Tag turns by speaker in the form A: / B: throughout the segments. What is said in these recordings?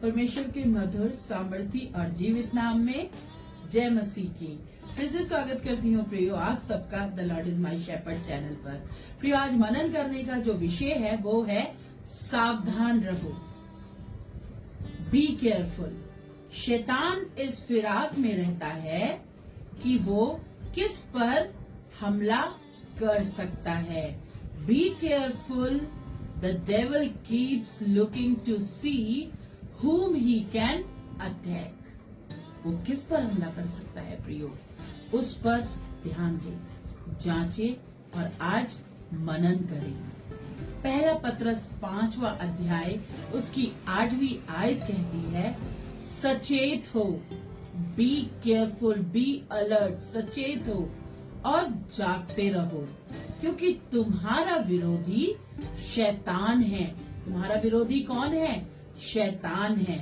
A: परमेश्वर के मधुर सामर्थी और जीवित नाम में जय मसीह की फिर से स्वागत करती हूँ प्रियो आप सबका the Lord is my shepherd channel पर। प्रियो आज मनन करने का जो विषय है वो है सावधान रहो, बी केयरफुल। शैतान इस फिराक में रहता है कि वो किस पर हमला कर सकता है। Be careful, the devil keeps looking to see whom he can attack। वो किस पर हमला कर सकता है प्रियो, उस पर ध्यान दें, जांचे और आज मनन करें। पहला पत्रस 5वां अध्याय उसकी 8वीं आयत कहती है, सचेत हो, बी केयरफुल, बी अलर्ट, सचेत हो और जागते रहो, क्योंकि तुम्हारा विरोधी शैतान है। तुम्हारा विरोधी कौन है? शैतान है।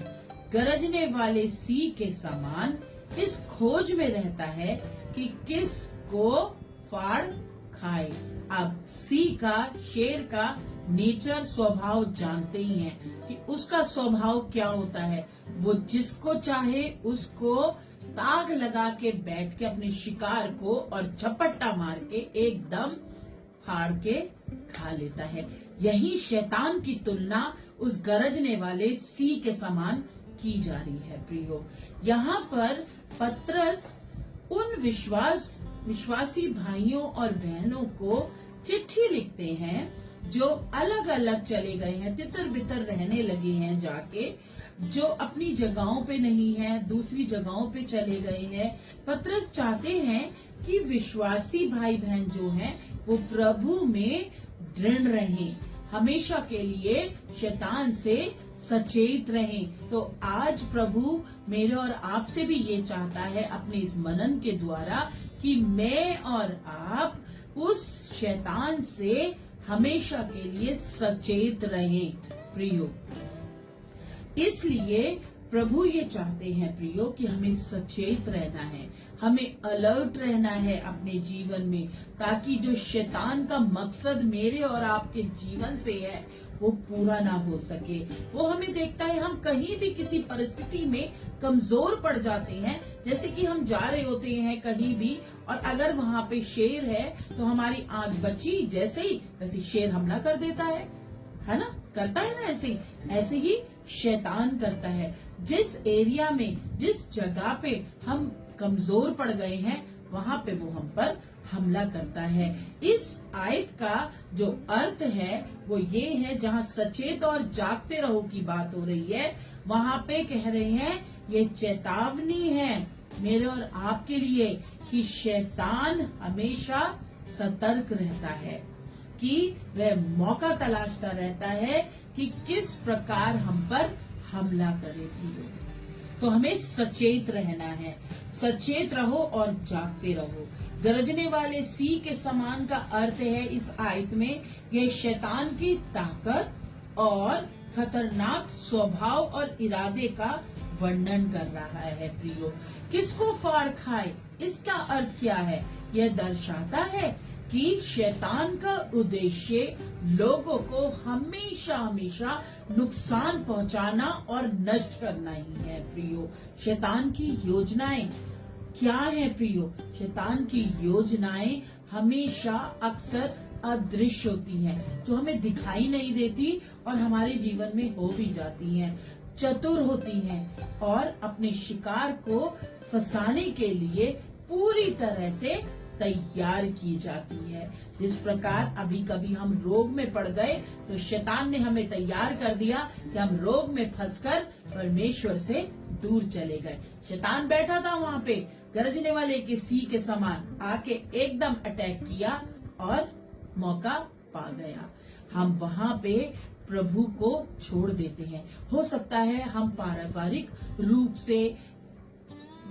A: गरजने वाले सिंह के समान इस खोज में रहता है कि किस को फाड़ खाए। अब सिंह का, शेर का नेचर, स्वभाव जानते ही हैं कि उसका स्वभाव क्या होता है। वो जिसको चाहे उसको ताक लगा के बैठ के अपने शिकार को और झपट्टा मार के एकदम फाड़ के खा लेता है। यही शैतान की तुलना उस गरजने वाले सिंह के समान की जा रही है प्रियो। यहाँ पर पत्रस उन विश्वासी भाइयों और बहनों को चिट्ठी लिखते हैं जो अलग अलग चले गए हैं, तितर बितर रहने लगे हैं, जाके जो अपनी जगहों पे नहीं है, दूसरी जगहों पे चले गए हैं। पत्रस चाहते हैं कि विश्वासी भाई बहन जो हैं वो प्रभु में दृढ़ रहें, हमेशा के लिए शैतान से सचेत रहें। तो आज प्रभु मेरे और आपसे भी ये चाहता है अपने इस मनन के द्वारा कि मैं और आप उस शैतान से हमेशा के लिए सचेत रहें प्रियो। इसलिए प्रभु ये चाहते हैं प्रियो कि हमें सचेत रहना है, हमें अलर्ट रहना है अपने जीवन में, ताकि जो शैतान का मकसद मेरे और आपके जीवन से है वो पूरा ना हो सके। वो हमें देखता है हम कहीं भी किसी परिस्थिति में कमजोर पड़ जाते हैं, जैसे कि हम जा रहे होते हैं कहीं भी और अगर वहाँ पे शेर है तो हमारी आंख बची जैसे ही वैसे शेर हमला कर देता है ना, करता है ना। ऐसे ही शैतान करता है। जिस एरिया में, जिस जगह पे हम कमजोर पड़ गए हैं वहाँ पे वो हम पर हमला करता है। इस आयत का जो अर्थ है वो ये है, जहाँ सचेत और जागते रहो की बात हो रही है, वहाँ पे कह रहे हैं ये चेतावनी है मेरे और आपके लिए कि शैतान हमेशा सतर्क रहता है, कि वह मौका तलाशता रहता है कि किस प्रकार हम पर हमला करे। तो हमें सचेत रहना है, सचेत रहो और जागते रहो। गरजने वाले सिंह के समान का अर्थ है इस आयत में ये शैतान की ताकत और खतरनाक स्वभाव और इरादे का वर्णन कर रहा है प्रियो। किसको फाड़ खाए, इसका अर्थ क्या है? यह दर्शाता है कि शैतान का उद्देश्य लोगों को हमेशा हमेशा नुकसान पहुंचाना और नष्ट करना ही है प्रियो। शैतान की योजनाएं क्या है प्रियो? शैतान की योजनाएं हमेशा अक्सर अदृश्य होती हैं, जो हमें दिखाई नहीं देती और हमारे जीवन में हो भी जाती हैं। चतुर होती हैं और अपने शिकार को फंसाने के लिए पूरी तरह से तैयार की जाती है। जिस प्रकार अभी कभी हम रोग में पड़ गए तो शैतान ने हमें तैयार कर दिया कि हम रोग में फंसकर परमेश्वर से दूर चले गए। शैतान बैठा था वहाँ पे गरजने वाले के सिंह के समान, आके एकदम अटैक किया और मौका पा गया। हम वहाँ पे प्रभु को छोड़ देते हैं। हो सकता है हम पारिवारिक रूप से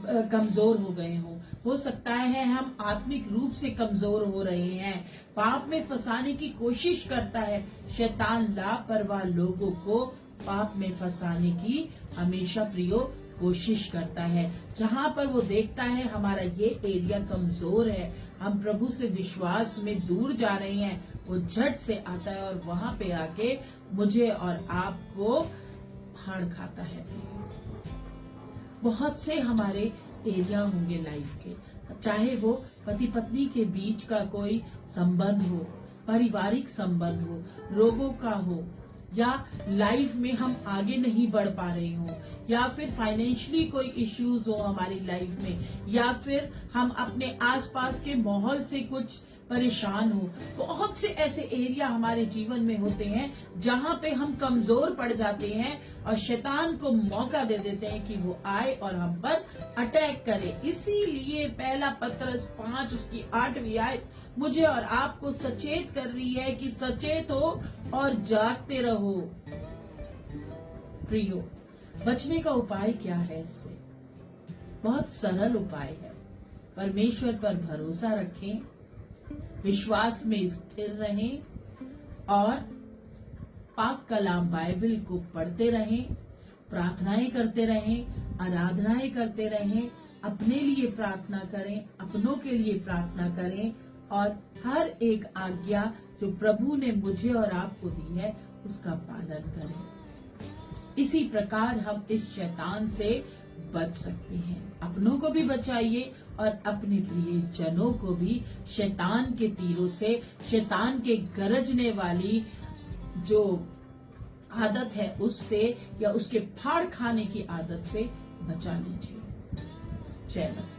A: कमजोर हो गए हो सकता है हम आत्मिक रूप से कमजोर हो रहे हैं। पाप में फंसाने की कोशिश करता है शैतान, लापरवाह लोगों को पाप में फंसाने की हमेशा प्रियो कोशिश करता है। जहाँ पर वो देखता है हमारा ये एरिया कमजोर है, हम प्रभु से विश्वास में दूर जा रहे हैं, वो झट से आता है और वहाँ पे आके मुझे और आपको फाड़ खाता है। बहुत से हमारे एरिया होंगे लाइफ के, चाहे वो पति पत्नी के बीच का कोई संबंध हो, पारिवारिक संबंध हो, रोगों का हो, या लाइफ में हम आगे नहीं बढ़ पा रहे हो, या फिर फाइनेंशियली कोई इश्यूज हो हमारी लाइफ में, या फिर हम अपने आसपास के माहौल से कुछ परेशान हो। बहुत से ऐसे एरिया हमारे जीवन में होते हैं जहां पे हम कमजोर पड़ जाते हैं और शैतान को मौका दे देते हैं कि वो आए और हम पर अटैक करे। इसीलिए पहला पत्रस 5 उसकी 8वीं आयत मुझे और आपको सचेत कर रही है कि सचेत हो और जागते रहो। प्रियो, बचने का उपाय क्या है? इससे बहुत सरल उपाय है। परमेश्वर पर भरोसा रखें, विश्वास में स्थिर रहें और पाक कलाम बाइबल को पढ़ते रहें, प्रार्थनाएं करते रहें, आराधनाएं करते रहें, अपने लिए प्रार्थना करें, अपनों के लिए प्रार्थना करें और हर एक आज्ञा जो प्रभु ने मुझे और आपको दी है उसका पालन करें। इसी प्रकार हम इस शैतान से बच सकते हैं। अपनों को भी बचाइए और अपने प्रिय जनों को भी शैतान के तीरों से, शैतान के गरजने वाली जो आदत है उससे, या उसके फाड़ खाने की आदत से बचा लीजिए। जय मसीह।